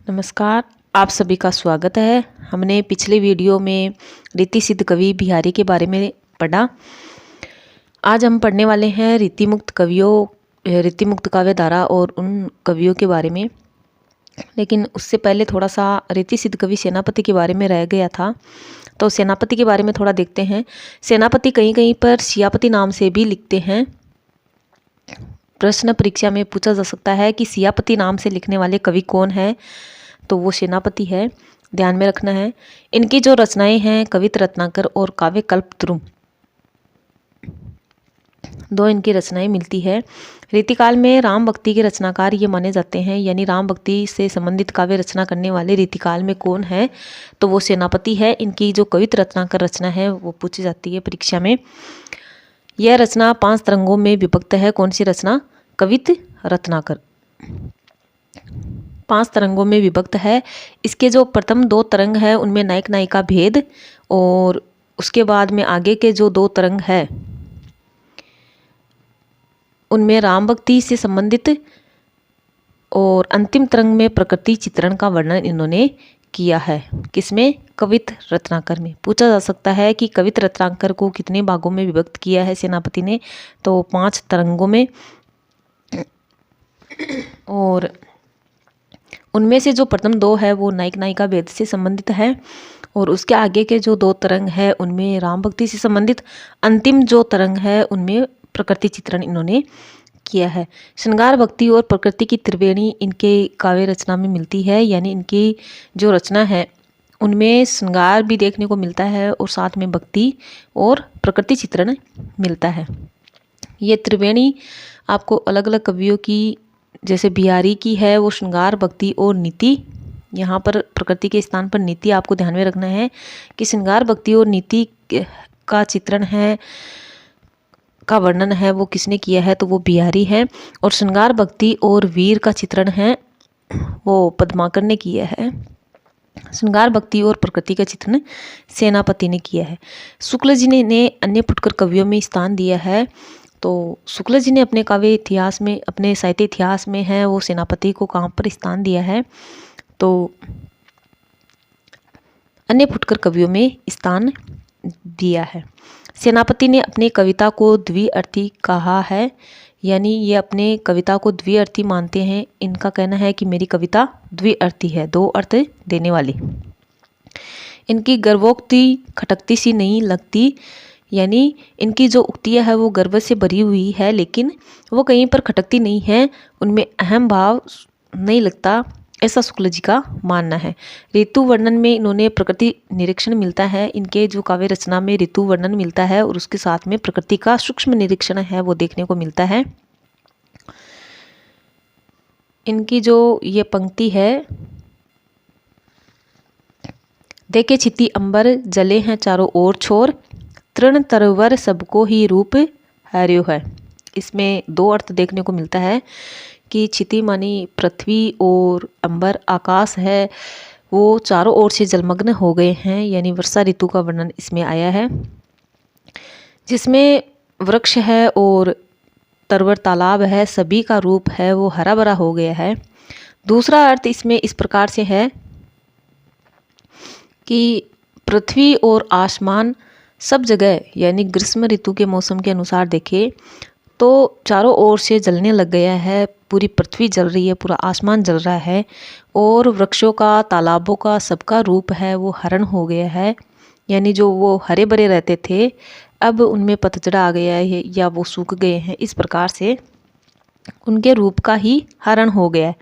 नमस्कार, आप सभी का स्वागत है। हमने पिछले वीडियो में रीति सिद्ध कवि बिहारी के बारे में पढ़ा। आज हम पढ़ने वाले हैं रीति मुक्त काव्य धारा और उन कवियों के बारे में। लेकिन उससे पहले थोड़ा सा रीति सिद्ध कवि सेनापति के बारे में रह गया था, तो सेनापति के बारे में थोड़ा देखते हैं। सेनापति कहीं कहीं पर सियापति नाम से भी लिखते हैं। प्रश्न परीक्षा में पूछा जा सकता है कि सियापति नाम से लिखने वाले कवि कौन है, तो वो सेनापति है, ध्यान में रखना है। इनकी जो रचनाएं हैं कवित रत्नाकर और काव्य कल्पद्रुम, दो इनकी रचनाएं मिलती है। रीतिकाल में राम भक्ति के रचनाकार ये माने जाते हैं, यानी राम भक्ति से संबंधित काव्य रचना करने वाले रीतिकाल में कौन है, तो वो सेनापति है। इनकी जो कवित रत्नाकर रचना है वो पूछी जाती है परीक्षा में। यह रचना 5 तरंगों में विभक्त है। कौन सी रचना? कवित रत्नाकर 5 तरंगों में विभक्त है। इसके जो प्रथम 2 तरंग है उनमें नायक नायिका भेद, और उसके बाद में आगे के जो 2 तरंग है उनमें राम भक्ति से संबंधित, और अंतिम तरंग में प्रकृति चित्रण का वर्णन इन्होंने किया है। किसमें? कवित रत्नाकर में। पूछा जा सकता है कि कवित रत्नाकर को कितने भागों में विभक्त किया है सेनापति ने, तो 5 तरंगों में, और उनमें से जो प्रथम 2 है वो नायक नायिका भेद से संबंधित है, और उसके आगे के जो 2 तरंग है उनमें राम भक्ति से संबंधित, अंतिम जो तरंग है उनमें प्रकृति चित्रण इन्होंने किया है। श्रृंगार भक्ति और प्रकृति की त्रिवेणी इनके काव्य रचना में मिलती है, यानी इनकी जो रचना है उनमें श्रृंगार भी देखने को मिलता है और साथ में भक्ति और प्रकृति चित्रण मिलता है। ये त्रिवेणी आपको अलग अलग कवियों की, जैसे बिहारी की है वो श्रृंगार, भक्ति और नीति, यहाँ पर प्रकृति के स्थान पर नीति आपको ध्यान में रखना है कि श्रृंगार, भक्ति और नीति का चित्रण है, का वर्णन है वो किसने किया है, तो वो बिहारी है। और श्रृंगार, भक्ति और वीर का चित्रण है वो पद्माकर ने किया है। श्रृंगार, भक्ति और प्रकृति का चित्रण सेनापति ने किया है। शुक्ल जी ने अन्य फुटकर कवियों में स्थान दिया है, तो शुक्ल जी ने अपने काव्य इतिहास में, अपने साहित्य इतिहास में है वो सेनापति को कहाँ पर स्थान दिया है, तो अन्य फुटकर कवियों में स्थान दिया है। सेनापति ने अपनी कविता को द्विअर्थी कहा है, यानी ये अपने कविता को द्विअर्थी मानते हैं। इनका कहना है कि मेरी कविता द्विअर्थी है, 2 अर्थ देने वाली। इनकी गर्वोक्ति खटकती सी नहीं लगती, यानी इनकी जो उक्तियाँ है वो गर्व से भरी हुई है, लेकिन वो कहीं पर खटकती नहीं है, उनमें अहम भाव नहीं लगता, ऐसा शुक्ल जी का मानना है। ऋतु वर्णन में इन्होंने प्रकृति निरीक्षण मिलता है। इनके जो काव्य रचना में ऋतु वर्णन मिलता है और उसके साथ में प्रकृति का सूक्ष्म निरीक्षण है वो देखने को मिलता है। इनकी जो ये पंक्ति है, देखे छिति अंबर जले हैं चारों ओर छोर, तृण तरवर सबको ही रूप हर्यो है। इसमें 2 अर्थ देखने को मिलता है कि छिति मानी पृथ्वी और अंबर आकाश है वो चारों ओर से जलमग्न हो गए हैं, यानी वर्षा ऋतु का वर्णन इसमें आया है, जिसमें वृक्ष है और तरवर तालाब है, सभी का रूप है वो हरा भरा हो गया है। दूसरा अर्थ इसमें इस प्रकार से है कि पृथ्वी और आसमान सब जगह, यानी ग्रीष्म ऋतु के मौसम के अनुसार देखें तो चारों ओर से जलने लग गया है, पूरी पृथ्वी जल रही है, पूरा आसमान जल रहा है, और वृक्षों का, तालाबों का, सबका रूप है वो हरण हो गया है, यानी जो वो हरे भरे रहते थे अब उनमें पतझड़ आ गया है या वो सूख गए हैं, इस प्रकार से उनके रूप का ही हरण हो गया है।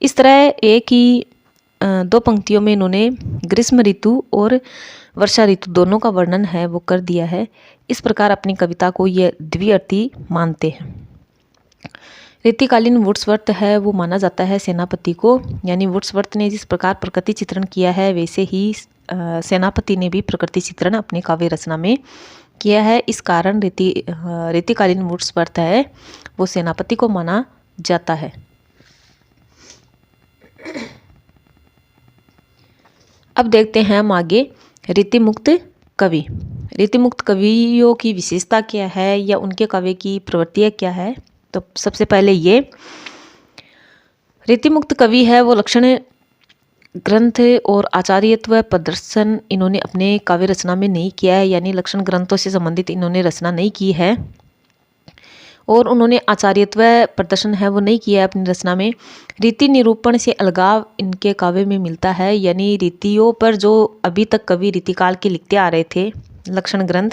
इस तरह एक ही 2 पंक्तियों में इन्होंने ग्रीष्म ऋतु और वर्षा ऋतु दोनों का वर्णन है वो कर दिया है। इस प्रकार अपनी कविता को ये द्विअर्थी मानते हैं। रीतिकालीन वुड्सवर्थ है वो माना जाता है सेनापति को, यानी वुड्सवर्थ ने जिस प्रकार प्रकृति चित्रण किया है वैसे ही सेनापति ने भी प्रकृति चित्रण अपने काव्य रचना में किया है। इस कारण रीतिकालीन वुड्सवर्थ है वो सेनापति को माना जाता है। अब देखते हैं हम आगे रीति मुक्त कवि। रीति मुक्त कवियों की विशेषता क्या है या उनके काव्य की प्रवृत्तियाँ क्या है, तो सबसे पहले ये रीति मुक्त कवि है वो लक्षण ग्रंथ और आचार्यत्व प्रदर्शन इन्होंने अपने काव्य रचना में नहीं किया है, यानी लक्षण ग्रंथों से संबंधित इन्होंने रचना नहीं की है और उन्होंने आचार्यत्व प्रदर्शन है वो नहीं किया है अपनी रचना में। रीति निरूपण से अलगाव इनके काव्य में मिलता है, यानी रीतियों पर जो अभी तक कवि रीतिकाल के लिखते आ रहे थे लक्षण ग्रंथ,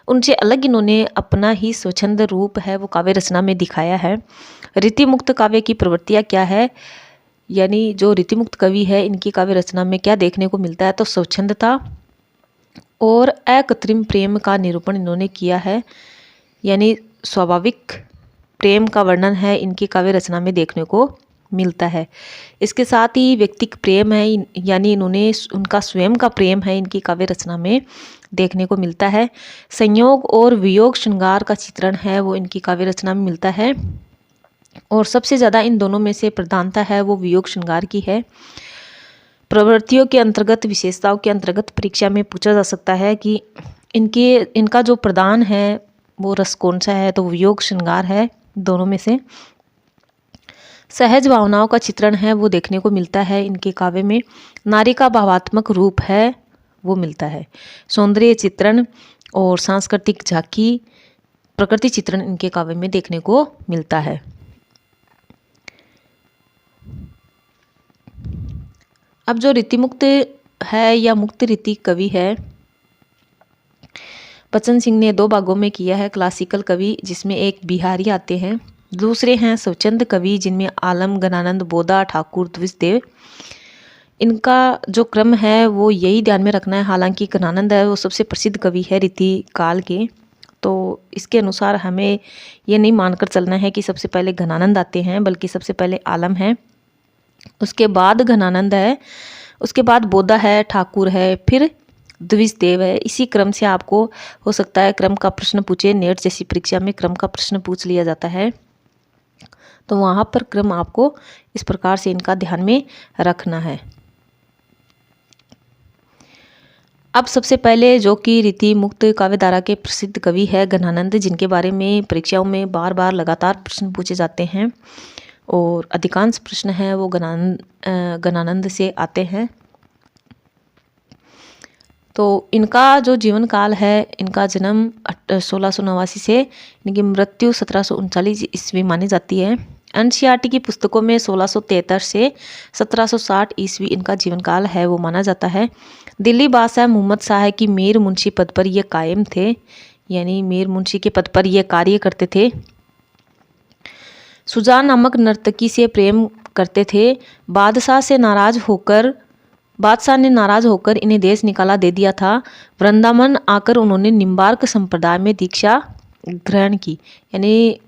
उनसे अलग इन्होंने अपना ही स्वच्छंद रूप है वो काव्य रचना में दिखाया है। रीति मुक्त काव्य की प्रवृत्तियाँ क्या है, यानी जो रीति मुक्त कवि है इनकी काव्य रचना में क्या देखने को मिलता है, तो स्वच्छंदता और अकृत्रिम प्रेम का निरूपण इन्होंने किया है, यानी स्वाभाविक प्रेम का वर्णन है इनकी काव्य रचना में देखने को मिलता है। इसके साथ ही व्यक्तिक प्रेम है, यानी इन्होंने उनका स्वयं का प्रेम है इनकी काव्य रचना में देखने को मिलता है। संयोग और वियोग श्रृंगार का चित्रण है वो इनकी काव्य रचना में मिलता है और सबसे ज़्यादा इन दोनों में से प्रधानता है वो वियोग श्रृंगार की है। प्रवृत्तियों के अंतर्गत, विशेषताओं के अंतर्गत परीक्षा में पूछा जा सकता है कि इनका जो प्रधान है वो रस कौन सा है, तो वियोग श्रृंगार है दोनों में से। सहज भावनाओं का चित्रण है वो देखने को मिलता है इनके काव्य में। नारी का भावात्मक रूप है वो मिलता है। सौंदर्य चित्रण और सांस्कृतिक झांकी, प्रकृति चित्रण इनके काव्य में देखने को मिलता है। अब जो रीतिमुक्त है या मुक्त रीति कवि है, बच्चन सिंह ने 2 भागों में किया है। क्लासिकल कवि जिसमें एक बिहारी आते हैं, दूसरे हैं स्वच्छंद कवि जिनमें आलम, गणानंद, बोधा, ठाकुर, द्विजदेव। इनका जो क्रम है वो यही ध्यान में रखना है। हालांकि गणानंद है वो सबसे प्रसिद्ध कवि है रीति काल के, तो इसके अनुसार हमें ये नहीं मानकर चलना है कि सबसे पहले गणानंद आते हैं, बल्कि सबसे पहले आलम है, उसके बाद गणानंद है, उसके बाद बोधा है, ठाकुर है, फिर द्विजदेव है। इसी क्रम से आपको हो सकता है क्रम का प्रश्न पूछे, नेट जैसी परीक्षा में क्रम का प्रश्न पूछ लिया जाता है, तो वहाँ पर क्रम आपको इस प्रकार से इनका ध्यान में रखना है। अब सबसे पहले जो कि रीति मुक्त काव्यधारा के प्रसिद्ध कवि है गणानंद, जिनके बारे में परीक्षाओं में बार बार लगातार प्रश्न पूछे जाते हैं और अधिकांश प्रश्न है वो गणानंद से आते हैं। तो इनका जो जीवन काल है, इनका जन्म 1689 से इनकी मृत्यु 1739 ईस्वी मानी जाती है। एनसीईआरटी की पुस्तकों में 1673 से 1760 ईस्वी इनका जीवन काल है वो माना जाता है। दिल्ली बादशाह मोहम्मद शाह की मीर मुंशी पद पर ये कायम थे, यानी मीर मुंशी के पद पर ये कार्य करते थे। सुजान नामक नर्तकी से प्रेम करते थे। बादशाह ने नाराज होकर इन्हें देश निकाला दे दिया था। वृंदावन आकर उन्होंने निम्बार्क संप्रदाय में दीक्षा ग्रहण की, यानी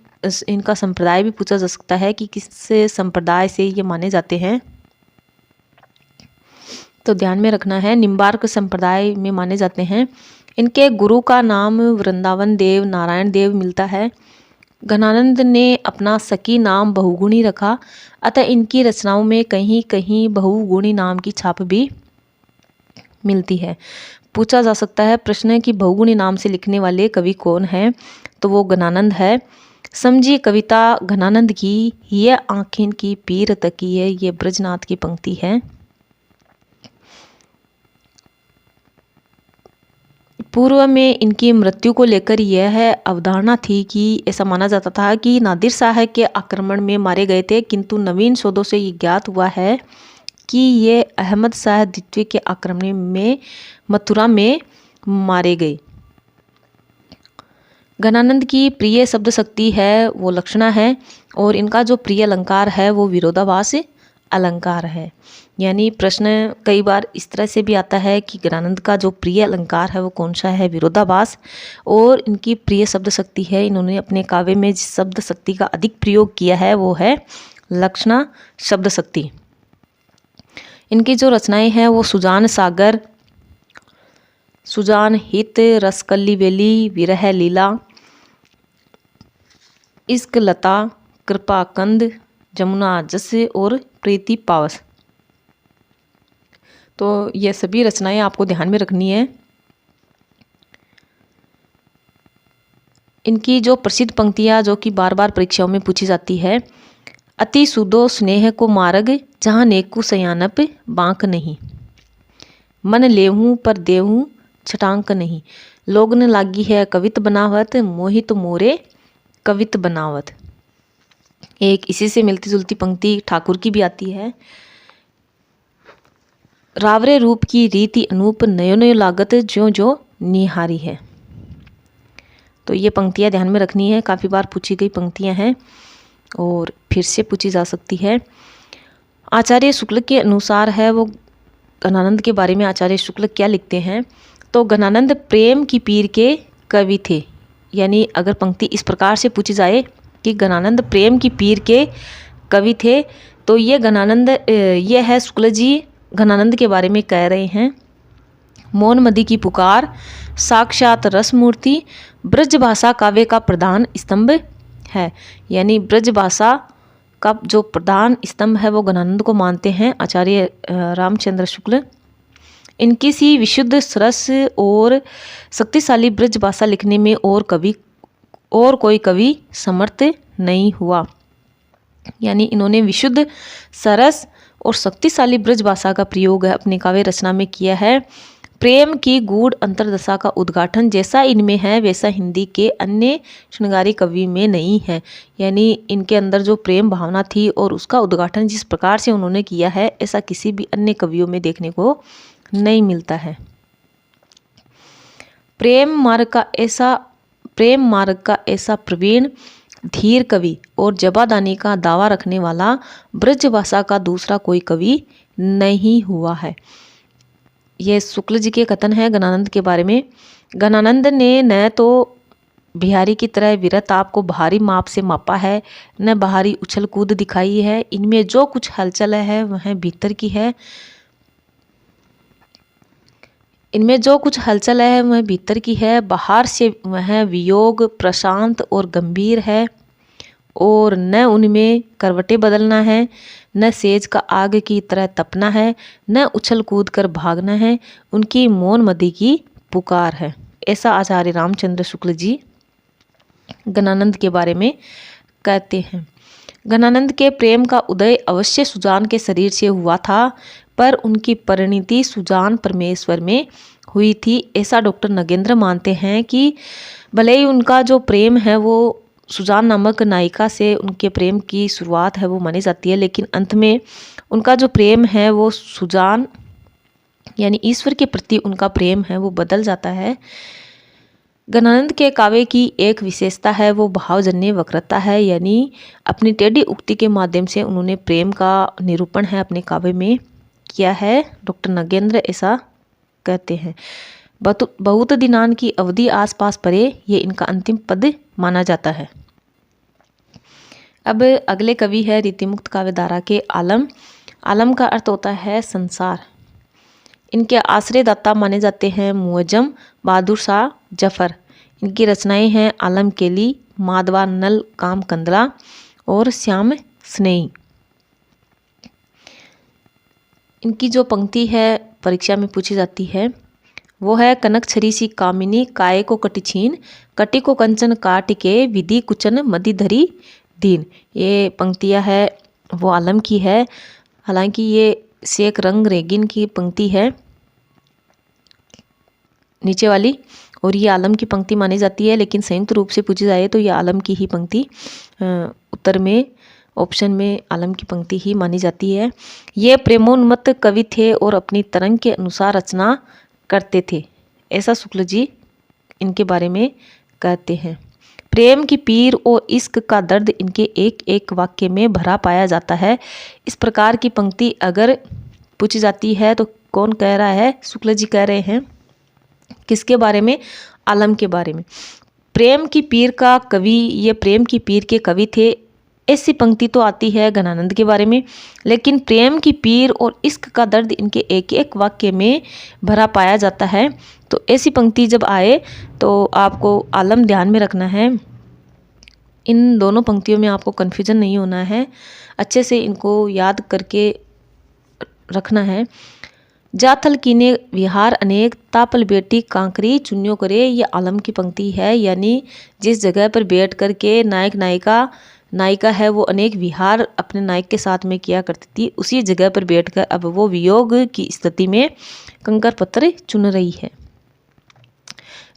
इनका संप्रदाय भी पूछा जा सकता है कि किस संप्रदाय से ये माने जाते हैं, तो ध्यान में रखना है निम्बार्क संप्रदाय में माने जाते हैं। इनके गुरु का नाम वृंदावन देव नारायण देव मिलता है। गणानंद ने अपना सखी नाम बहुगुणी रखा, अतः इनकी रचनाओं में कहीं कहीं बहुगुणी नाम की छाप भी मिलती है। पूछा जा सकता है प्रश्न कि बहुगुणी नाम से लिखने वाले कवि कौन है, तो वो गणानंद है। समझी कविता गणानंद की, ये आँखें की पीर तकी है, ये ब्रजनाथ की पंक्ति है। पूर्व में इनकी मृत्यु को लेकर यह अवधारणा थी कि ऐसा माना जाता था कि नादिर शाह के आक्रमण में मारे गए थे, किंतु नवीन शोधों से ये ज्ञात हुआ है कि ये अहमद शाह द्वितीय के आक्रमण में मथुरा में मारे गए। गणानंद की प्रिय शब्द शक्ति है वो लक्षणा है और इनका जो प्रिय अलंकार है वो विरोधाभास अलंकार है। यानी प्रश्न कई बार इस तरह से भी आता है कि गणानंद का जो प्रिय अलंकार है वो कौन सा है, विरोधाभास। और इनकी प्रिय शब्द शक्ति है, इन्होंने अपने काव्य में जिस शब्द शक्ति का अधिक प्रयोग किया है वो है लक्षणा शब्द शक्ति। इनकी जो रचनाएं हैं वो सुजान सागर, सुजान हित, रसकल्ली वेली, विरह लीला, इश्क लता, कृपा कंद, जमुना जस और प्रीति पावस। तो ये सभी रचनाएं आपको ध्यान में रखनी है। इनकी जो प्रसिद्ध पंक्तियाँ जो कि बार बार परीक्षाओं में पूछी जाती है, अति सुदो स्नेह को मार्ग, जहाँ नेकु सयानप बांक नहीं। मन लेहूँ पर देहूँ छटांक नहीं, लोगन लागी है कवित बनावत, मोहित मोरे कवित बनावत। एक इसी से मिलती जुलती पंक्ति ठाकुर की भी आती है। रावरे रूप की रीति अनूप, नयो नयो लागत ज्यो ज्यो निहारी है। तो ये पंक्तियाँ ध्यान में रखनी है, काफ़ी बार पूछी गई पंक्तियाँ हैं और फिर से पूछी जा सकती है। आचार्य शुक्ल के अनुसार है वो घनानंद के बारे में आचार्य शुक्ल क्या लिखते हैं। तो घनानंद प्रेम की पीर के कवि थे, यानी अगर पंक्ति इस प्रकार से पूछी जाए कि घनानंद प्रेम की पीर के कवि थे, तो ये घनानंद ये है शुक्ल जी घनानंद के बारे में कह रहे हैं। मौन मदी की पुकार साक्षात रस मूर्ति, ब्रज भाषा काव्य का प्रधान स्तंभ है, यानी ब्रज भाषा का जो प्रधान स्तंभ है वो घनानंद को मानते हैं आचार्य रामचंद्र शुक्ल। इनकी सी विशुद्ध सरस और शक्तिशाली ब्रज भाषा लिखने में और कोई कवि समर्थ नहीं हुआ, यानी इन्होंने विशुद्ध सरस और शक्तिशाली ब्रज भाषा का प्रयोग अपनी काव्य रचना में किया है। प्रेम की गूढ़ अंतर्दशा का उद्घाटन जैसा इनमें है वैसा हिंदी के अन्य शृंगारी कवि में नहीं है, यानी इनके अंदर जो प्रेम भावना थी और उसका उद्घाटन जिस प्रकार से उन्होंने किया है ऐसा किसी भी अन्य कवियों में देखने को नहीं मिलता है। प्रेम मार्ग का ऐसा प्रवीण धीर कवि और जबादानी का दावा रखने वाला ब्रज भाषा का दूसरा कोई कवि नहीं हुआ है। यह शुक्ल जी के कथन है घनानंद के बारे में। घनानंद ने न तो बिहारी की तरह विरत आपको बाहरी माप से मापा है, न बाहरी उछल कूद दिखाई है। इनमें जो कुछ हलचल है वह भीतर की है, बाहर से वह वियोग प्रशांत और गंभीर है, और न उनमें करवटें बदलना है, न सेज का आग की तरह तपना है, न उछल कूद कर भागना है, उनकी मौन मदी की पुकार है। ऐसा आचार्य रामचंद्र शुक्ल जी घनानंद के बारे में कहते हैं। घनानंद के प्रेम का उदय अवश्य सुजान के शरीर से हुआ था, पर उनकी परिणति सुजान परमेश्वर में हुई थी। ऐसा डॉक्टर नगेंद्र मानते हैं कि भले ही उनका जो प्रेम है वो सुजान नामक नायिका से उनके प्रेम की शुरुआत है वो मानी जाती है, लेकिन अंत में उनका जो प्रेम है वो सुजान यानी ईश्वर के प्रति उनका प्रेम है वो बदल जाता है। घनानंद के काव्य की एक विशेषता है वो भावजन्य वक्रता है, यानी अपनी टेढ़ी उक्ति के माध्यम से उन्होंने प्रेम का निरूपण है अपने काव्य में किया है। डॉक्टर नगेंद्र ऐसा कहते हैं। बहुत दिनान की अवधि आसपास परे ये इनका अंतिम पद माना जाता है। अब अगले कवि है रीतिमुक्त काव्यधारा के आलम। आलम का अर्थ होता है संसार। इनके आश्रयदाता माने जाते हैं मुअज्जम बहादुर शाह जफर। इनकी रचनाएं हैं आलम केली, माधवा नल काम कंदला और श्याम स्नेही। इनकी जो पंक्ति है परीक्षा में पूछी जाती है वो है कनक छरी सी कामिनी, काय को कटी छीन, कटी को कंचन काट के, विधि कुचन मदि धरी दीन। ये पंक्तियाँ है वो आलम की है। हालांकि ये शेख रंग रेगिन की पंक्ति है नीचे वाली, और ये आलम की पंक्ति मानी जाती है, लेकिन संयुक्त रूप से पूछी जाए तो ये आलम की ही पंक्ति उत्तर में ऑप्शन में आलम की पंक्ति ही मानी जाती है। ये प्रेमोन्मत्त कवि थे और अपनी तरंग के अनुसार रचना करते थे। ऐसा शुक्ल जी इनके बारे में कहते हैं। प्रेम की पीर और इश्क का दर्द इनके एक एक वाक्य में भरा पाया जाता है। इस प्रकार की पंक्ति अगर पूछी जाती है तो कौन कह रहा है? शुक्ल जी कह रहे हैं। किसके बारे में? आलम के बारे में। प्रेम की पीर का कवि, ये प्रेम की पीर के कवि थे। ऐसी पंक्ति तो आती है घनानंद के बारे में, लेकिन प्रेम की पीर और इश्क का दर्द इनके एक एक वाक्य में भरा पाया जाता है। तो ऐसी पंक्ति जब आए तो आपको आलम ध्यान में रखना है। इन दोनों पंक्तियों में आपको कन्फ्यूजन नहीं होना है, अच्छे से इनको याद करके रखना है। जाथल कीने विहार अनेक, तापल बेटी कांकरी चुन्यो करे, ये आलम की पंक्ति है। यानी जिस जगह पर बैठ करके नायक नायिका नायिका है वो अनेक विहार अपने नायक के साथ में किया करती थी, उसी जगह पर बैठकर अब वो वियोग की स्थिति में कंकर पत्थर चुन रही है।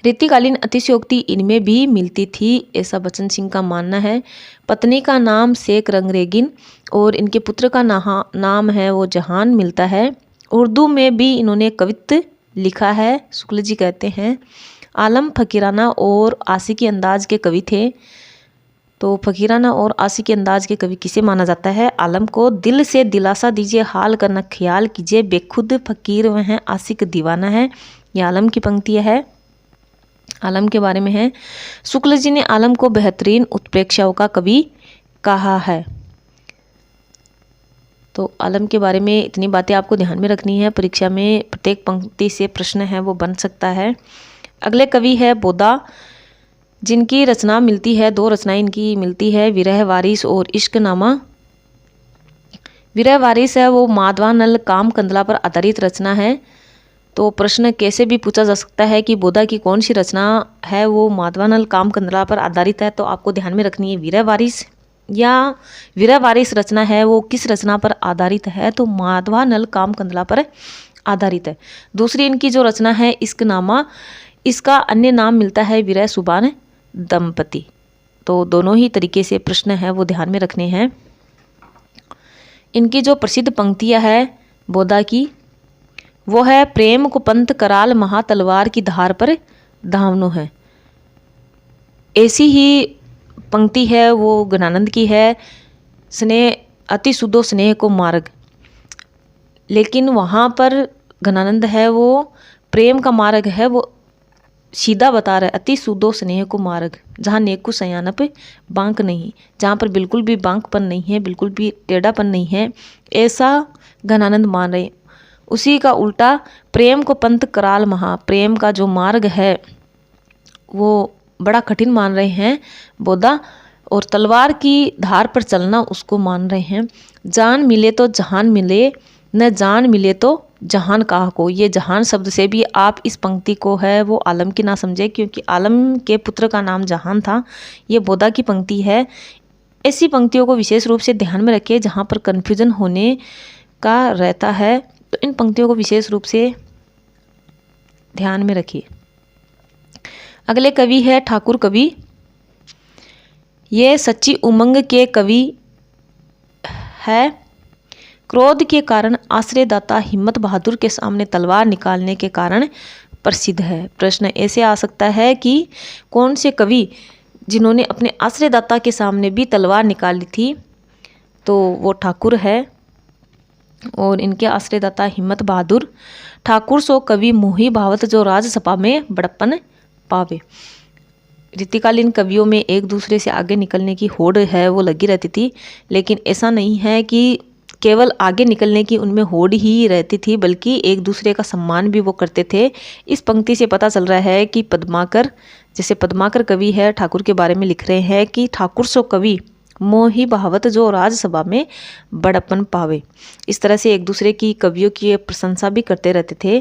रीतिकालीन अतिशयोक्ति इनमें भी मिलती थी, ऐसा बचन सिंह का मानना है। पत्नी का नाम शेख रंगरेगिन और इनके पुत्र का नाम है वो जहान मिलता है। उर्दू में भी इन्होंने कवित्व लिखा है, शुक्ल जी कहते हैं। आलम फकीराना और आशिकी अंदाज के कवि थे। तो फकीराना और आशिकी अंदाज के कवि किसे माना जाता है? आलम को। दिल से दिलासा दीजिए, हाल करना ख्याल कीजिए, बेखुद फकीर वह हैं, आशिक दीवाना है। ये आलम की पंक्ति है, आलम के बारे में है। शुक्ल जी ने आलम को बेहतरीन उत्प्रेक्षाओं का कवि कहा है। तो आलम के बारे में इतनी बातें आपको ध्यान में रखनी है, परीक्षा में प्रत्येक पंक्ति से प्रश्न है वो बन सकता है। अगले कवि है बोदा, जिनकी रचना मिलती है, 2 रचनाएं इनकी मिलती है, विरह वारिस और इश्कनामा। विरह वारिस है वो माधवानल काम कंदला पर आधारित रचना है। तो प्रश्न कैसे भी पूछा जा सकता है कि बोदा की कौन सी रचना है वो माधवानल काम कंदला पर आधारित है, तो आपको ध्यान में रखनी है विरह वारिस या विरह वारिस रचना है वो किस रचना पर आधारित है, तो माधवानल काम कंदला पर आधारित है। दूसरी इनकी जो रचना है इश्कनामा, इसका अन्य नाम मिलता है विरह सुबान दंपति। तो दोनों ही तरीके से प्रश्न है वो ध्यान में रखने हैं। इनकी जो प्रसिद्ध पंक्तियां है बोदा की वो है, प्रेम को पंत कराल महा तलवार की धार पर धावनो है। ऐसी ही पंक्ति है वो घनानंद की है, स्नेह अति सुदो स्नेह को मार्ग। लेकिन वहाँ पर घनानंद है वो प्रेम का मार्ग है वो सीधा बता रहा है, अति सुदो स्नेह को मार्ग, जहाँ नेकु सयानप बांक नहीं, जहाँ पर बिल्कुल भी बांकपन नहीं है, बिल्कुल भी टेढ़ापन नहीं है, ऐसा घनानंद मान रहे। उसी का उल्टा प्रेम को पंथ कराल महा, प्रेम का जो मार्ग है वो बड़ा कठिन मान रहे हैं बोदा, और तलवार की धार पर चलना उसको मान रहे हैं। जान मिले तो जहान मिले, न जान मिले तो जहान कहा को। ये जहान शब्द से भी आप इस पंक्ति को है वो आलम की ना समझे, क्योंकि आलम के पुत्र का नाम जहान था, ये बोदा की पंक्ति है। ऐसी पंक्तियों को विशेष रूप से ध्यान में रखिए जहाँ पर कन्फ्यूजन होने का रहता है, तो इन पंक्तियों को विशेष रूप से ध्यान में रखिए। अगले कवि है ठाकुर कवि। ये सच्ची उमंग के कवि है। क्रोध के कारण आश्रयदाता हिम्मत बहादुर के सामने तलवार निकालने के कारण प्रसिद्ध है। प्रश्न ऐसे आ सकता है कि कौन से कवि जिन्होंने अपने आश्रयदाता के सामने भी तलवार निकाली थी, तो वो ठाकुर है और इनके आश्रयदाता हिम्मत बहादुर। ठाकुर सो कवि मोही भावत जो राजसभा में बड़प्पन पावे। रीतिकालीन कवियों में एक दूसरे से आगे निकलने की होड़ है वो लगी रहती थी, लेकिन ऐसा नहीं है कि केवल आगे निकलने की उनमें होड़ ही रहती थी, बल्कि एक दूसरे का सम्मान भी वो करते थे। इस पंक्ति से पता चल रहा है कि पद्माकर, जैसे पद्माकर कवि है ठाकुर के बारे में लिख रहे हैं कि ठाकुर सो कवि मोही बहावत जो राजसभा में बड़प्पन पावे। इस तरह से एक दूसरे की कवियों की प्रशंसा भी करते रहते थे।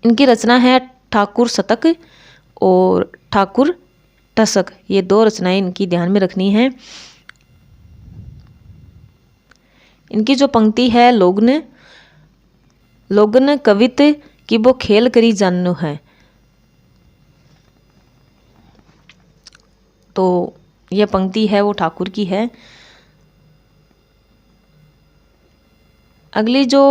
इनकी रचना है ठाकुर शतक और ठाकुर टसक, ये 2 रचनाएं इनकी ध्यान में रखनी है। इनकी जो पंक्ति है लोगन कवित की वो खेल करी जानो है, तो यह पंक्ति है वो ठाकुर की है। अगली जो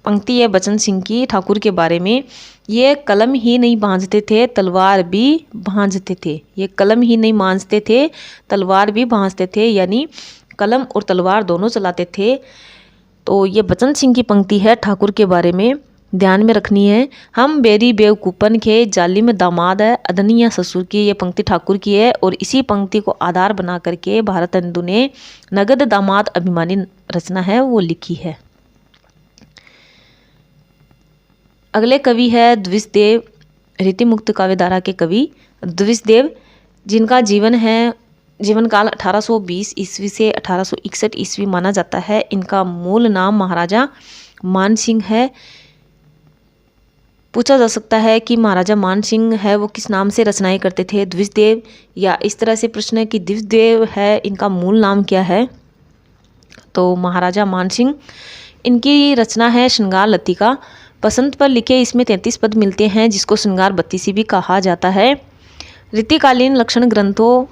पंक्ति है बचन सिंह की ठाकुर के बारे में, ये कलम ही नहीं भांजते थे तलवार भी भांजते थे। ये कलम ही नहीं भांजते थे तलवार भी भांजते थे, यानी कलम और तलवार दोनों चलाते थे। तो ये बचन सिंह की पंक्ति है ठाकुर के बारे में, ध्यान में रखनी है। हम बेरी बेवकूपन के जालिम दामाद है अदनिया ससुर की, ये पंक्ति ठाकुर की है और इसी पंक्ति को आधार बना करके भारतेंदु ने नगद दामाद अभिमानी रचना है वो लिखी है। अगले कवि है द्विजदेव, रीतिमुक्त काव्यधारा के कवि द्विजदेव, जिनका जीवन काल 1820 ईस्वी से 1861 ईस्वी माना जाता है। इनका मूल नाम महाराजा मान सिंह है। पूछा जा सकता है कि महाराजा मान सिंह है वो किस नाम से रचनाएं करते थे, द्विजदेव, या इस तरह से प्रश्न है कि द्विजदेव है इनका मूल नाम क्या है। तो महाराजा मान सिंह, इनकी रचना है श्रृंगार लतिका। बसंत पर लिखे इसमें 33 पद मिलते हैं जिसको श्रृंगार बत्तीसी भी कहा जाता है। रीतिकालीन लक्षण ग्रंथों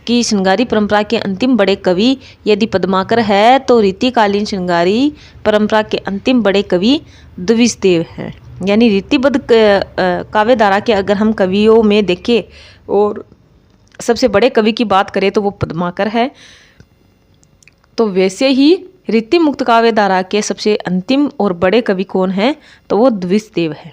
की श्रृंगारी परंपरा के अंतिम बड़े कवि यदि पद्माकर है तो रीतिकालीन श्रृंगारी परंपरा के अंतिम बड़े कवि द्विजदेव हैं। यानी रीतिबद्ध काव्यधारा के अगर हम कवियों में देखें और सबसे बड़े कवि की बात करें तो वो पद्माकर है, तो वैसे ही रीति मुक्त काव्यधारा के सबसे अंतिम और बड़े कवि कौन है, तो वो द्विजदेव है।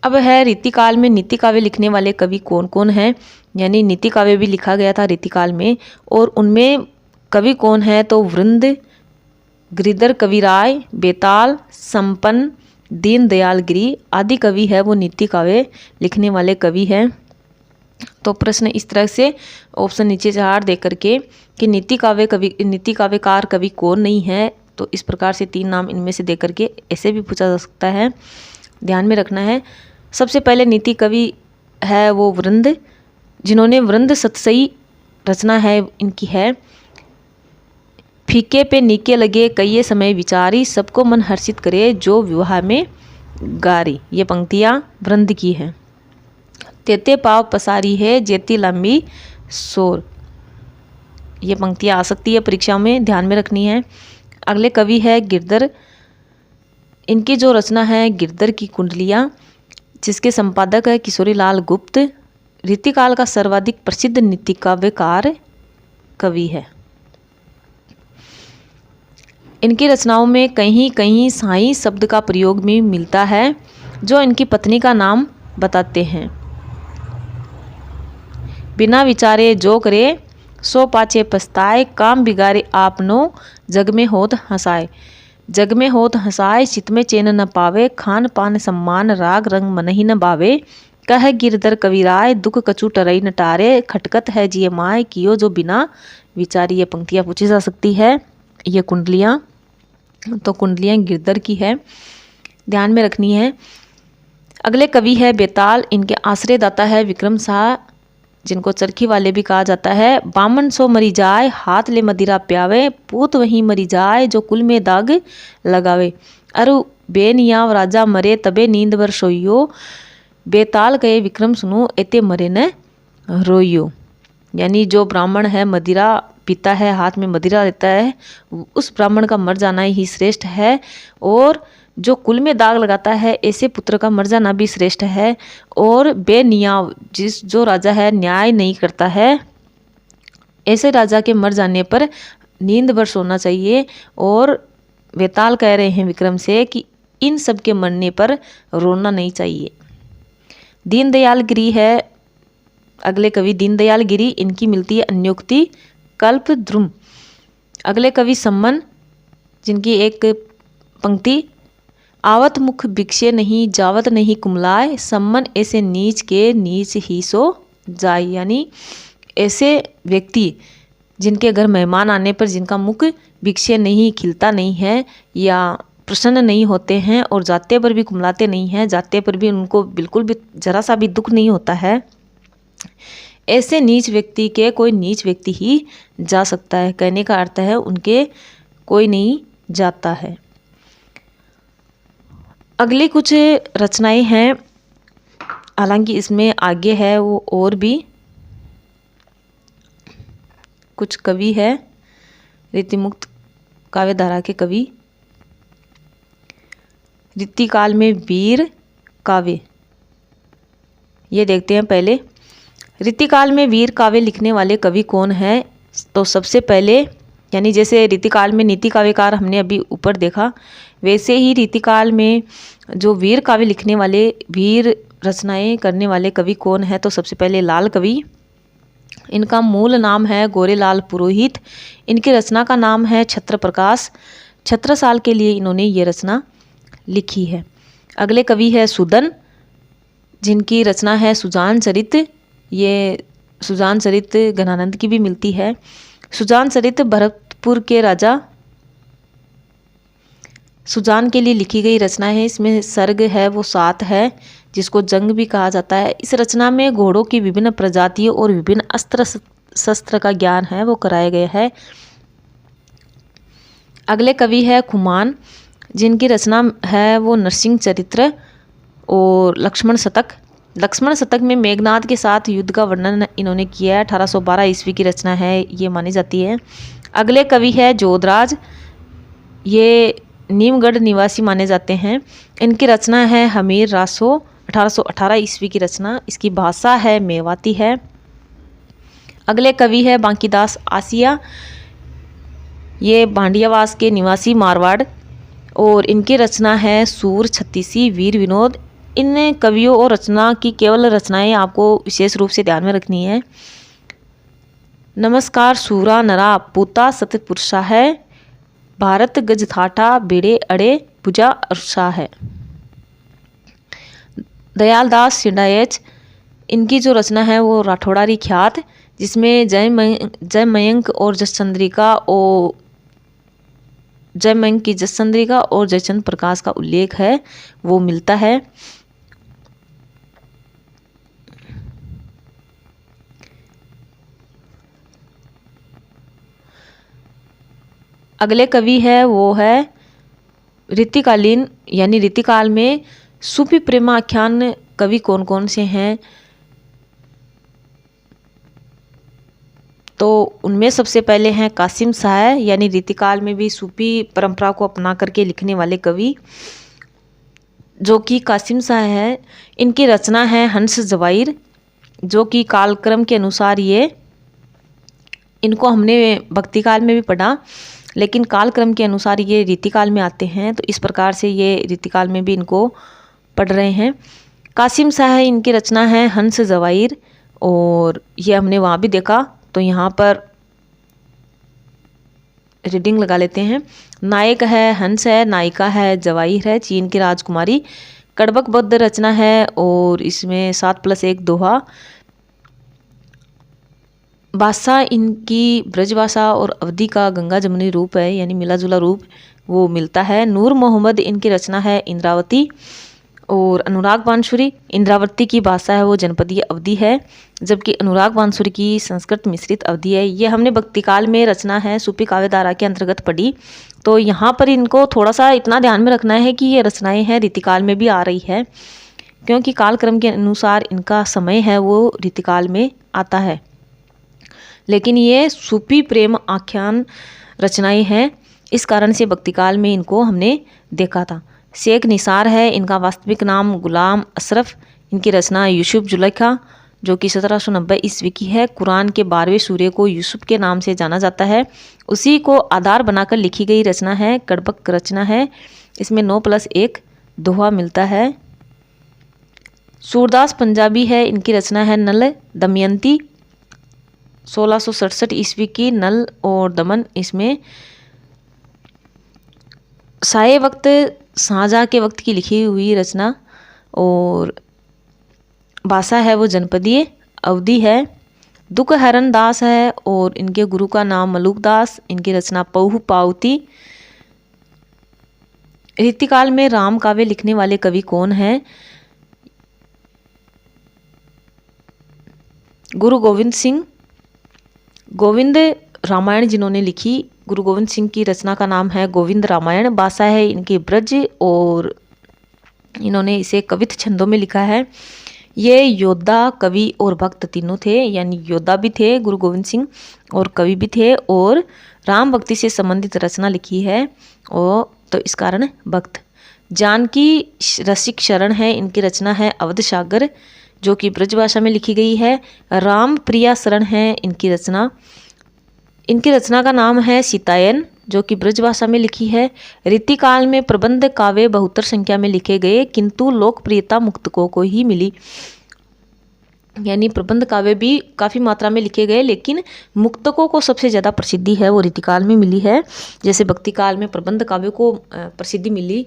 अब है रीतिकाल में नीति काव्य लिखने वाले कवि कौन कौन हैं। यानी नीति काव्य भी लिखा गया था रीतिकाल में, और उनमें कवि कौन है, तो वृंद, गिरिधर कविराय, बेताल, संपन्न, दीनदयाल गिरी आदि कवि है वो नीति काव्य लिखने वाले कवि हैं। तो प्रश्न इस तरह से ऑप्शन नीचे 4 दे करके कि नीति काव्यकार कवि कौन नहीं है, तो इस प्रकार से 3 नाम इनमें से दे करके ऐसे भी पूछा जा सकता है। ध्यान में रखना है, सबसे पहले नीति कवि है वो वृंद, जिन्होंने वृंद सतसई रचना है इनकी है। फीके पे नीके लगे कई समय विचारी, सबको मन हर्षित करे जो विवाह में गारी, ये पंक्तियाँ वृंद की हैं। तेते पाव पसारी है जेती लंबी सोर, ये पंक्तियाँ आ सकती है परीक्षा में, ध्यान में रखनी है। अगले कवि है गिरधर, इनकी जो रचना है गिरधर की कुंडलियाँ, जिसके संपादक है किशोरी लाल गुप्त, रीतिकाल का सर्वाधिक प्रसिद्ध नीति काव्यकार कवि है। इनकी रचनाओं में कहीं कहीं साई शब्द का प्रयोग भी मिलता है जो इनकी पत्नी का नाम बताते हैं। बिना विचारे जो करे सो पाछे पछताए, काम बिगाड़े आपनो जग में होत हंसाए, जग में होत हंसाए चित में चैन न पावे, खान पान सम्मान राग रंग मन ही न बावे, कह गिरधर कविराय दुख कछु टरई न टारे, खटकत है जिये माय कियो जो बिना विचारी, ये पंक्तियाँ पूछी जा सकती है। ये कुंडलियाँ, तो कुंडलियाँ गिरधर की है, ध्यान में रखनी है। अगले कवि है बेताल, इनके आश्रयदाता है विक्रम शाह, जिनको चरखी वाले भी कहा जाता है। बामन सो मरी जाए हाथ ले मदिरा प्यावे, पूत वहीं मरी जाए जो कुल में दाग लगावे, अरु बेनियाव राजा मरे तबे नींद बर सोइयो, बेताल कहे विक्रम सुनो एते मरे न रोइयो। यानी जो ब्राह्मण है मदिरा पीता है, हाथ में मदिरा लेता है, उस ब्राह्मण का मर जाना ही श्रेष्ठ है, और जो कुल में दाग लगाता है ऐसे पुत्र का मर जाना भी श्रेष्ठ है। और बेनियाव, जो राजा है न्याय नहीं करता है, ऐसे राजा के मर जाने पर नींद भर सोना चाहिए। और बेताल कह रहे हैं विक्रम से कि इन सब के मरने पर रोना नहीं चाहिए। दीनदयाल गिरी है अगले कवि, दीनदयाल गिरी, इनकी मिलती है अन्योक्ति कल्प द्रुम। अगले कवि सम्मन, जिनकी एक पंक्ति, आवत मुख भिक्षे नहीं जावत नहीं कुमलाए, सम्मन ऐसे नीच के नीच ही सो जाए। यानी ऐसे व्यक्ति जिनके घर मेहमान आने पर जिनका मुख भिक्षे नहीं खिलता नहीं है या प्रसन्न नहीं होते हैं, और जाते पर भी कुमलाते नहीं हैं, जाते पर भी उनको बिल्कुल भी जरा सा भी दुख नहीं होता है, ऐसे नीच व्यक्ति के कोई नीच व्यक्ति ही जा सकता है। कहने का अर्थ है उनके कोई नहीं जाता है। अगली कुछ रचनाएं हैं, हालांकि इसमें आगे है वो और भी कुछ कवि है रीतिमुक्त काव्यधारा के कवि। रीतिकाल में वीर काव्य, ये देखते हैं पहले। रीतिकाल में वीर काव्य लिखने वाले कवि कौन है, तो सबसे पहले, यानी जैसे रीतिकाल में नीति काव्यकार हमने अभी ऊपर देखा, वैसे ही रीतिकाल में जो वीर काव्य लिखने वाले, वीर रचनाएं करने वाले कवि कौन है, तो सबसे पहले लाल कवि। इनका मूल नाम है गोरेलाल पुरोहित, इनकी रचना का नाम है छत्र प्रकाश। छत्रसाल के लिए इन्होंने ये रचना लिखी है। अगले कवि है सुदन, जिनकी रचना है सुजान चरित। ये सुजान चरित घनानंद की भी मिलती है। सुजान चरित भरतपुर के राजा सुजान के लिए लिखी गई रचना है। इसमें सर्ग है वो 7 है, जिसको जंग भी कहा जाता है। इस रचना में घोड़ों की विभिन्न प्रजातियों और विभिन्न अस्त्र शस्त्र का ज्ञान है वो कराया गया है। अगले कवि है खुमान, जिनकी रचना है वो नरसिंह चरित्र और लक्ष्मण शतक। लक्ष्मण शतक में मेघनाद के साथ युद्ध का वर्णन इन्होंने किया है। 1812 ईस्वी की रचना है, ये मानी जाती है। अगले कवि है जोधराज, ये नीमगढ़ निवासी माने जाते हैं। इनकी रचना है हमीर रासो, 1818 ईस्वी की रचना। इसकी भाषा है मेवाती है। अगले कवि है बांकीदास आसिया, ये भांडियावास के निवासी मारवाड़, और इनकी रचना है सूर छत्तीसी वीर विनोद। इन कवियों और रचना की केवल रचनाएं आपको विशेष रूप से ध्यान में रखनी है। नमस्कार सूरा नरा पूता सतपुरुषा है, भारत गज थाटा बेड़े अड़े भुजा अरसा है। दयालदास सिंडायच, इनकी जो रचना है वो राठौड़ारी ख्यात, जिसमें जय मयंक और जसचंद्रिका और जय मयंक की जसचंद्रिका और जयचंद प्रकाश का उल्लेख है वो मिलता है। अगले कवि है वो है रीतिकालीन, यानी रीतिकाल में सूफी प्रेमाख्यान कवि कौन कौन से हैं, तो उनमें सबसे पहले हैं कासिम शाह, यानी रीतिकाल में भी सूफी परंपरा को अपना करके लिखने वाले कवि, जो कि कासिम शाह है। इनकी रचना है हंस जवाहिर, जो कि कालक्रम के अनुसार ये, इनको हमने भक्तिकाल में भी पढ़ा, लेकिन कालक्रम के अनुसार ये रीतिकाल में आते हैं, तो इस प्रकार से ये रीतिकाल में भी इनको पढ़ रहे हैं। कासिम शाह इनकी रचना है हंस जवाहिर, और ये हमने वहाँ भी देखा, तो यहाँ पर रीडिंग लगा लेते हैं। नायक है हंस है, नायिका है जवाहिर है, चीन की राजकुमारी। कड़बक बद्ध रचना है और इसमें 7+1 दोहा। भाषा इनकी ब्रजभाषा और अवधी का गंगा जमुनी रूप है, यानी मिला जुला रूप वो मिलता है। नूर मोहम्मद इनकी रचना है इंद्रावती, और अनुराग बांसुरी, इंद्रावती की भाषा है वो जनपदीय अवधी है, जबकि अनुराग बांसुरी की संस्कृत मिश्रित अवधी है। ये हमने भक्तिकाल में रचना है सूफी काव्य धारा के अंतर्गत पढ़ी, तो यहाँ पर इनको थोड़ा सा इतना ध्यान में रखना है कि ये रचनाएं हैं रीतिकाल में भी आ रही है, क्योंकि कालक्रम के अनुसार इनका समय है वो रीतिकाल में आता है, लेकिन ये सूफी प्रेम आख्यान रचनाएं हैं, इस कारण से भक्तिकाल में इनको हमने देखा था। शेख निसार है, इनका वास्तविक नाम गुलाम अशरफ। इनकी रचना यूसुफ जुलेखा, जो कि 1790 ईस्वी की है। कुरान के 12वें सूरे को यूसुफ के नाम से जाना जाता है, उसी को आधार बनाकर लिखी गई रचना है, कड़बक रचना है। इसमें 9+1 दोहा मिलता है। सूरदास पंजाबी है, इनकी रचना है नल दमयंती, 1667 ईस्वी की। नल और दमन, इसमें साये वक्त शाहजहाँ के वक्त की लिखी हुई रचना, और भाषा है वो जनपदीय अवधी है। दुख हरण दास है, और इनके गुरु का नाम मलूक दास। इनकी रचना पहु पावती। रीतिकाल में राम काव्य लिखने वाले कवि कौन हैं? गुरु गोविंद सिंह। गोविंद रामायण जिन्होंने लिखी, गुरु गोविंद सिंह की रचना का नाम है गोविंद रामायण। भाषा है इनकी ब्रज, और इन्होंने इसे कवित छंदों में लिखा है। ये योद्धा, कवि और भक्त तीनों थे, यानी योद्धा भी थे गुरु गोविंद सिंह और कवि भी थे, और राम भक्ति से संबंधित रचना लिखी है, और तो इस कारण भक्त। जानकी रसिक शरण है, इनकी रचना है अवध सागर, जो कि ब्रजभाषा में लिखी गई है। राम प्रिया शरण है इनकी रचना। इनकी रचना का नाम है सीतायन, जो कि ब्रजभाषा में लिखी है। रीतिकाल में प्रबंध काव्य बहुतर संख्या में लिखे गए, किंतु लोकप्रियता मुक्तकों को ही मिली। यानी प्रबंध काव्य भी काफ़ी मात्रा में लिखे गए, लेकिन मुक्तकों को सबसे ज़्यादा प्रसिद्धि है वो रीतिकाल में मिली है। जैसे भक्तिकाल में प्रबंध काव्य को प्रसिद्धि मिली,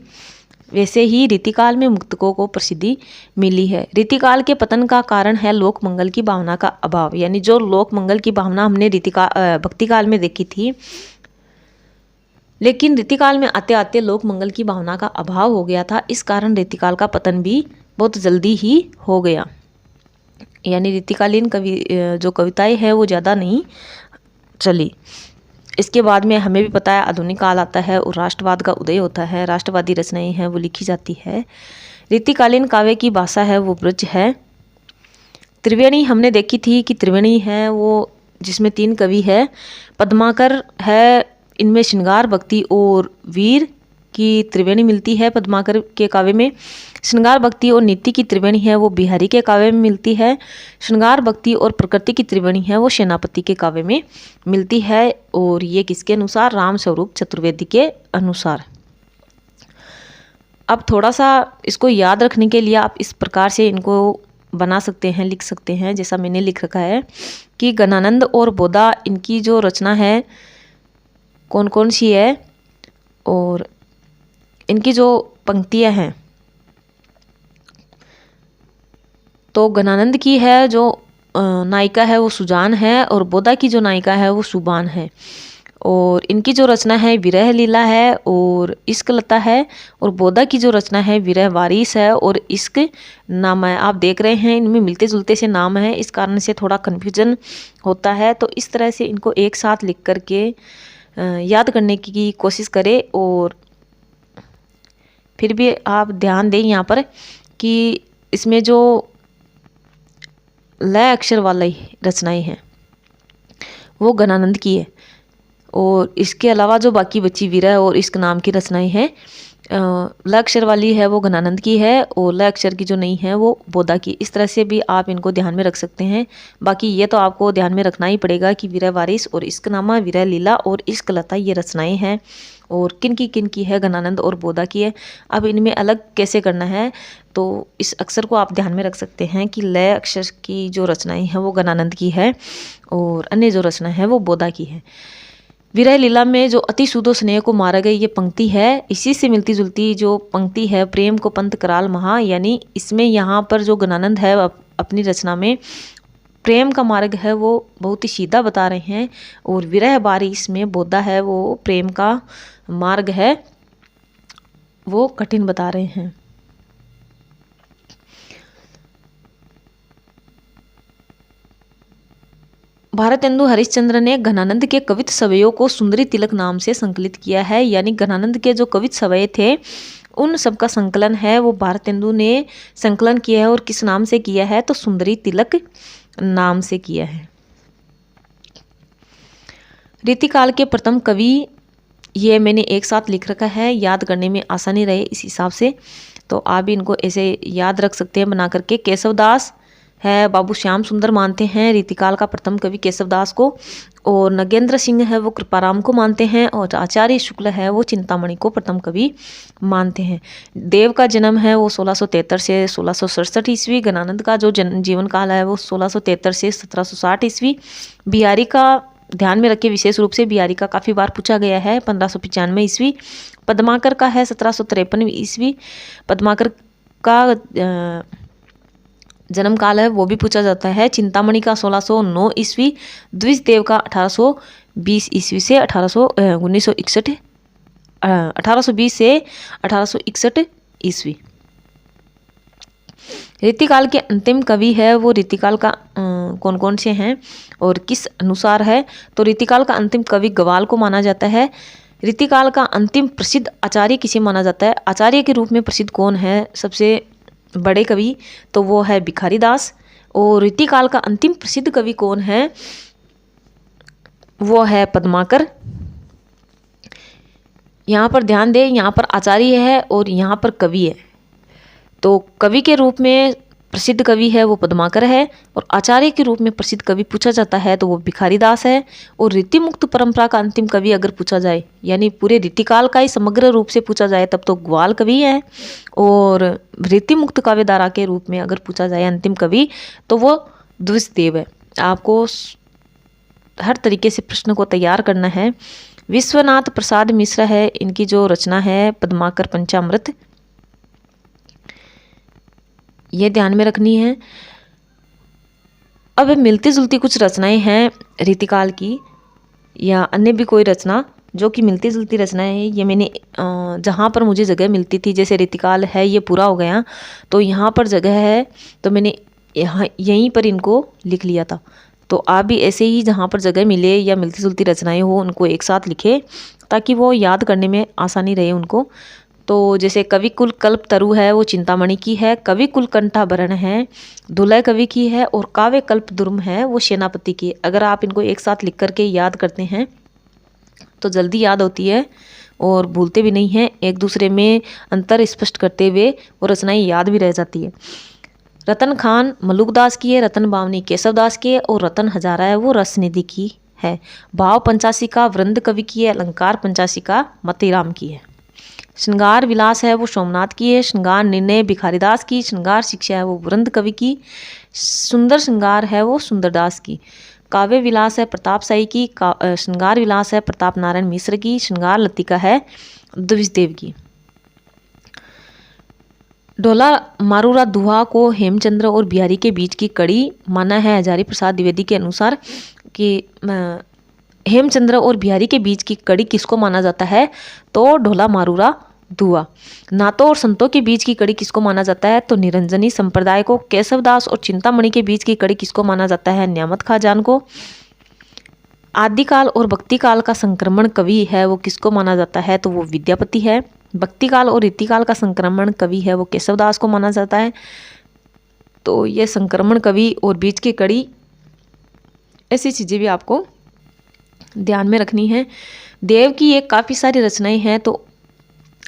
वैसे ही रीतिकाल में मुक्तकों को प्रसिद्धि मिली है। रीतिकाल के पतन का कारण है लोक मंगल की भावना का अभाव, यानी जो लोक मंगल की भावना हमने भक्तिकाल में देखी थी, लेकिन रीतिकाल में आते आते लोक मंगल की भावना का अभाव हो गया था। इस कारण रीतिकाल का पतन भी बहुत जल्दी ही हो गया। यानी रीतिकालीन जो कविताएं हैं वो ज़्यादा नहीं चली। इसके बाद में हमें भी पता है आधुनिक काल आता है और राष्ट्रवाद का उदय होता है। राष्ट्रवादी रचनाएं हैं वो लिखी जाती है। रीतिकालीन काव्य की भाषा है वो ब्रज है। त्रिवेणी हमने देखी थी कि त्रिवेणी है वो जिसमें 3 कवि है। पद्माकर है, इनमें श्रृंगार भक्ति और वीर की त्रिवेणी मिलती है पद्माकर के काव्य में। श्रृंगार भक्ति और नीति की त्रिवेणी है वो बिहारी के काव्य में मिलती है। श्रृंगार भक्ति और प्रकृति की त्रिवेणी है वो सेनापति के काव्य में मिलती है। और ये किसके अनुसार? राम स्वरूप चतुर्वेदी के अनुसार। अब थोड़ा सा इसको याद रखने के लिए आप इस प्रकार से इनको बना सकते हैं, लिख सकते हैं, जैसा मैंने लिख रखा है कि गणानंद और बोधा इनकी जो रचना है कौन कौन सी है और इनकी जो पंक्तियां हैं। तो गणानंद की है जो नायिका है वो सुजान है और बोधा की जो नायिका है वो सुबान है। और इनकी जो रचना है विरह लीला है और इश्क लता है। और बोधा की जो रचना है विरह वारिस है और इश्क नामा है। आप देख रहे हैं इनमें मिलते जुलते से नाम है, इस कारण से थोड़ा कन्फ्यूजन होता है। तो इस तरह से इनको एक साथ लिख करके याद करने की कोशिश करें। और फिर भी आप ध्यान दें यहाँ पर कि इसमें जो लय अक्षर वाली रचनाएं हैं वो गणानंद की है। और इसके अलावा जो बाकी बची विरह और इश्क नाम की रचनाएं हैं ल अक्षर वाली है वो गणानंद की है और ल अक्षर की जो नहीं है वो बोधा की। इस तरह से भी आप इनको ध्यान में रख सकते हैं। बाकी ये तो आपको ध्यान में रखना ही पड़ेगा कि विरह वारिस और इश्क नामा, विरह लीला और इश्क लता ये रचनाएं हैं और किन की है? गणानंद और बोधा की है। अब इनमें अलग कैसे करना है तो इस अक्षर को आप ध्यान में रख सकते हैं कि लय अक्षर की जो रचनाएं हैं वो गणानंद की है और अन्य जो रचना है वो बोधा की है। विरह लीला में जो अति सुदो स्नेह को मारा गया ये पंक्ति है, इसी से मिलती जुलती जो पंक्ति है प्रेम को पंत कराल महा। यानी इसमें यहाँ पर जो गणानंद है अपनी रचना में प्रेम का मार्ग है वो बहुत ही सीधा बता रहे हैं और विरह बारिश में बोधा है वो प्रेम का मार्ग है वो कठिन बता रहे हैं। भारतेंदु हरिश्चंद्र ने घनानंद के कवित सवयों को सुंदरी तिलक नाम से संकलित किया है। यानी घनानंद के जो कवित सवय थे उन सब का संकलन है वो भारतेंदु ने संकलन किया है। और किस नाम से किया है? तो सुंदरी तिलक नाम से किया है। रीतिकाल के प्रथम कवि ये मैंने एक साथ लिख रखा है, याद करने में आसानी रहे इस हिसाब से। तो आप भी इनको ऐसे याद रख सकते हैं बना करके। केशवदास है, बाबू श्याम सुंदर मानते हैं रीतिकाल का प्रथम कवि केशवदास को। और नगेंद्र सिंह है वो कृपाराम को मानते हैं। और आचार्य शुक्ल है वो चिंतामणि को प्रथम कवि मानते हैं। देव का जन्म है वो 1673 से 1667 ईस्वी। गणानंद का जो जीवन काल है वो 1673 से 1760 ईस्वी। बिहारी का ध्यान में रखे, विशेष रूप से बिहारी का काफ़ी बार पूछा गया है, 1595 ईस्वी। पद्माकर का है 1753 ईस्वी। पद्माकर का जन्म काल है वो भी पूछा जाता है। चिंतामणि का 1609 ईस्वी। द्विजदेव का 1820 ईस्वी से 1861 1820 से 1861 ईस्वी। रीतिकाल के अंतिम कवि है वो रीतिकाल का कौन कौन से हैं और किस अनुसार है? तो रीतिकाल का अंतिम कवि गवाल को माना जाता है। रीतिकाल का अंतिम प्रसिद्ध आचार्य किसे माना जाता है? आचार्य के रूप में प्रसिद्ध कौन है सबसे बड़े कवि? तो वो है भिखारी दास। और रीतिकाल का अंतिम प्रसिद्ध कवि कौन है? वो है पद्माकर। यहाँ पर ध्यान दें, यहाँ पर आचार्य है और यहाँ पर कवि है। तो कवि के रूप में प्रसिद्ध कवि है वो पद्माकर है और आचार्य के रूप में प्रसिद्ध कवि पूछा जाता है तो वो भिखारी दास है। और रीति मुक्त परंपरा का अंतिम कवि अगर पूछा जाए, यानी पूरे रीतिकाल का ही समग्र रूप से पूछा जाए, तब तो ग्वाल कवि है। और रीति मुक्त काव्यधारा के रूप में अगर पूछा जाए अंतिम कवि तो वो द्विजदेव है। आपको हर तरीके से प्रश्न को तैयार करना है। विश्वनाथ प्रसाद मिश्र है, इनकी जो रचना है पद्माकर पंचामृत, ये ध्यान में रखनी है। अब मिलती जुलती कुछ रचनाएं हैं रीतिकाल की या अन्य भी कोई रचना, जो कि मिलती जुलती रचनाएं हैं, ये मैंने जहाँ पर मुझे जगह मिलती थी, जैसे रीतिकाल है ये पूरा हो गया तो यहाँ पर जगह है तो मैंने यहाँ यहीं पर इनको लिख लिया था। तो आप भी ऐसे ही जहाँ पर जगह मिले या मिलती जुलती रचनाएं हो उनको एक साथ लिखें ताकि वो याद करने में आसानी रहे उनको। तो जैसे कवि कुल कल्प तरु है वो चिंतामणि की है, कवि कुल कंठाभरण है दुलय कवि की है, और काव्य कल्प दुर्म है वो सेनापति की। अगर आप इनको एक साथ लिख करके याद करते हैं तो जल्दी याद होती है और भूलते भी नहीं हैं, एक दूसरे में अंतर स्पष्ट करते हुए वो रचनाएं याद भी रह जाती है। रतन खान मलुकदास की है, रतन बावनी केशवदास की है, और रतन हजारा है वो रसनिधि की है। भाव पंचासी का वृंद कवि की है, अलंकार पंचासी का मतीराम की है। श्रृंगार विलास है वो सोमनाथ की है, श्रृंगार निर्णय भिखारीदास की, श्रृंगार शिक्षा है वो वृंद कवि की, सुंदर श्रृंगार है वो सुंदरदास की। काव्य विलास है प्रताप साई की, श्रृंगार विलास है प्रताप नारायण मिश्र की, श्रृंगार लतिका है द्विजदेव की। ढोला मारूरा दुहा को हेमचंद्र और बिहारी के बीच की कड़ी माना है हजारी प्रसाद द्विवेदी के अनुसार कि हेमचंद्र और बिहारी के बीच की कड़ी किसको माना जाता है, तो ढोला मारूरा दुआ। नातों और संतों के बीच की कड़ी किसको माना जाता है, तो निरंजनी संप्रदाय को। केशवदास और चिंतामणि के बीच की कड़ी किसको माना जाता है, न्यामत खाजान को। आदिकाल और भक्तिकाल का संक्रमण कवि है वो किसको माना जाता है, तो वो विद्यापति है। भक्तिकाल और रीतिकाल का संक्रमण कवि है वो केशवदास को माना जाता है। तो ये संक्रमण कवि और बीच की कड़ी, ऐसी चीज़ें भी आपको ध्यान में रखनी है। देव की एक काफ़ी सारी रचनाएं हैं तो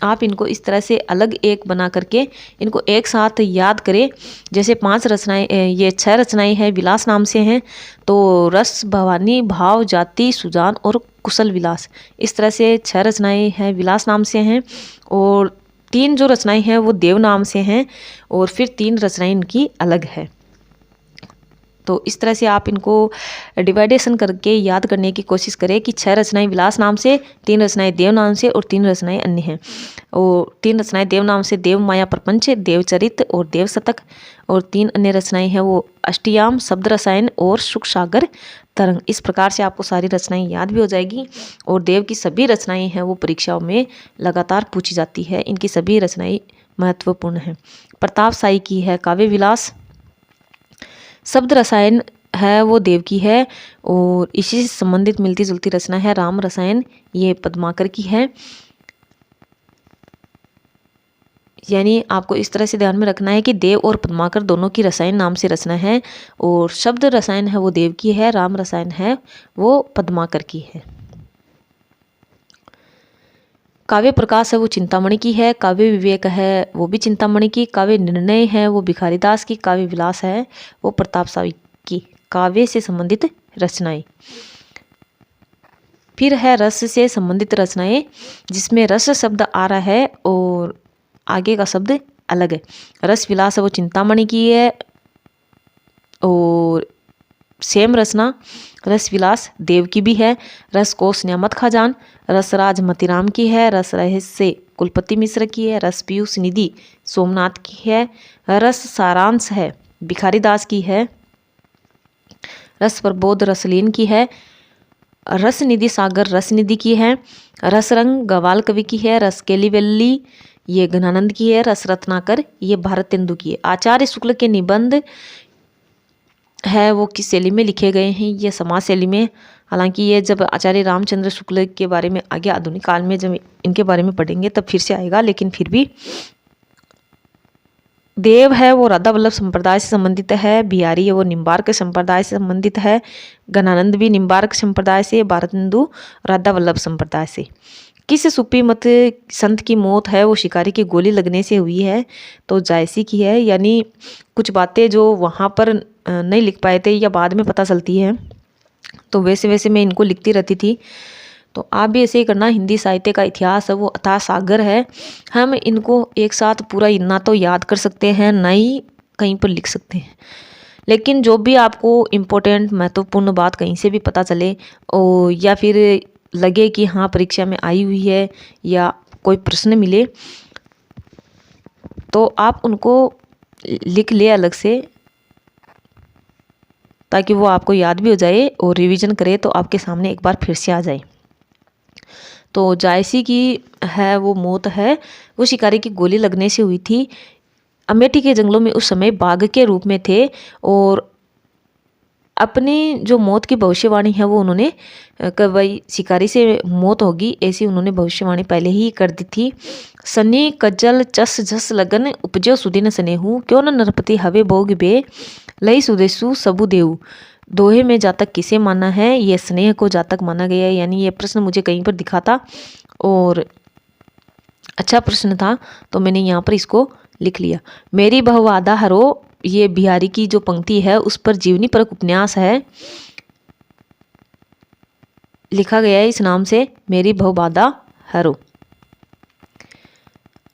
आप इनको इस तरह से अलग एक बना करके इनको एक साथ याद करें। जैसे 5 रचनाएं, ये 6 रचनाएं हैं विलास नाम से हैं, तो रस भवानी भाव जाति सुजान और कुशल विलास, इस तरह से 6 रचनाएं हैं विलास नाम से हैं, और 3 जो रचनाएं हैं वो देव नाम से हैं, और फिर 3 रचनाएं इनकी अलग है। तो इस तरह से आप इनको डिवाइडेशन करके याद करने की कोशिश करें कि 6 रचनाएं विलास नाम से, 3 रचनाएं देव नाम से और 3 रचनाएं अन्य हैं। और 3 रचनाएं देव नाम से देव माया प्रपंच, देवचरित और देव शतक, और 3 अन्य रचनाएं हैं वो अष्टयाम, शब्द रसायन और सुख सागर तरंग। इस प्रकार से आपको सारी रचनाएं याद भी हो जाएगी। और देव की सभी रचनाएं हैं वो परीक्षाओं में लगातार पूछी जाती है, इनकी सभी रचनाएं महत्वपूर्ण हैं। प्रताप साई की है काव्य विलास, शब्द रसायन है वो देव की है, और इसी से संबंधित मिलती जुलती रचना है राम रसायन, ये पद्माकर की है। यानी आपको इस तरह से ध्यान में रखना है कि देव और पद्माकर दोनों की रसायन नाम से रचना है, और शब्द रसायन है वो देव की है, राम रसायन है वो पद्माकर की है। काव्य प्रकाश है वो चिंतामणि की है, काव्य विवेक है वो भी चिंतामणि की, काव्य निर्णय है वो भिखारीदास की, काव्य विलास है वो प्रताप साई की। काव्य से संबंधित रचनाएं। फिर है रस से संबंधित रचनाएं, जिसमें रस शब्द आ रहा है और आगे का शब्द अलग है। रस विलास है वो चिंतामणि की है, और सेम रचना रस विलास देव की भी है। रस कोश न्यामत खाजान, रसराज मतीराम की है, रस रहस्य कुलपति मिश्र की है, रस पीयूष निधि सोमनाथ की है, रस सारांश है भिखारीदास की है, रस प्रबोध रसलीन की है, रस निधि सागर रसनिधि की है, रस रंग गवाल कवि की है, रस केलीवेली ये घनानंद की है, रस रत्नाकर ये भारतेंदु की है। आचार्य शुक्ल के निबंध है वो किस शैली में लिखे गए हैं, ये समाज शैली में। हालांकि ये जब आचार्य रामचंद्र शुक्ल के बारे में आगे आधुनिक काल में जब इनके बारे में पढ़ेंगे तब फिर से आएगा, लेकिन फिर भी देव है वो राधा वल्लभ संप्रदाय से संबंधित है, बिहारी है वो निम्बार्क संप्रदाय से संबंधित है, घनानंद भी निम्बार्क संप्रदाय से, भारतेंदु राधा वल्लभ संप्रदाय से। किस सूफी मत संत की मौत है वो शिकारी की गोली लगने से हुई है, तो जायसी की है। यानी कुछ बातें जो वहाँ पर नहीं लिख पाए थे या बाद में पता चलती है, तो वैसे वैसे मैं इनको लिखती रहती थी। तो आप भी ऐसे ही करना। हिंदी साहित्य का इतिहास है वो अथाह सागर है, हम इनको एक साथ पूरा ना तो याद कर सकते हैं ना ही कहीं पर लिख सकते हैं, लेकिन जो भी आपको इम्पोर्टेंट महत्वपूर्ण बात कहीं से भी पता चले या फिर लगे कि हाँ परीक्षा में आई हुई है या कोई प्रश्न मिले, तो आप उनको लिख ले अलग से, ताकि वो आपको याद भी हो जाए और रिवीजन करे तो आपके सामने एक बार फिर से आ जाए। तो जायसी की है वो मौत है वो शिकारी की गोली लगने से हुई थी। अमेठी के जंगलों में उस समय बाघ के रूप में थे और अपनी जो मौत की भविष्यवाणी है वो उन्होंने भाई शिकारी से मौत होगी ऐसी उन्होंने भविष्यवाणी पहले ही कर दी थी। सनी कज्जल चस झस लगन उपजो सुदिन स्नेहू क्यों न नरपति हवे भोग बे लई सुदेशु सबु देऊ। दोहे में जातक किसे माना है, ये स्नेह को जातक माना गया है। यानी ये प्रश्न मुझे कहीं पर दिखा था और अच्छा प्रश्न था तो मैंने यहाँ पर इसको लिख लिया। मेरी बहुवादा हरो, ये बिहारी की जो पंक्ति है उस पर जीवनी परक उपन्यास है, लिखा गया है इस नाम से, मेरी बहुवादा हरो।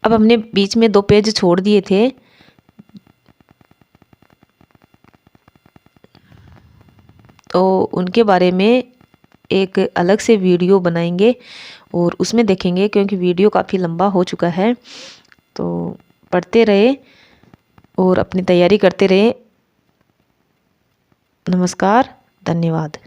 अब हमने बीच में 2 पेज छोड़ दिए थे, तो उनके बारे में एक अलग से वीडियो बनाएंगे और उसमें देखेंगे, क्योंकि वीडियो काफ़ी लंबा हो चुका है। तो पढ़ते रहे और अपनी तैयारी करते रहे। नमस्कार, धन्यवाद।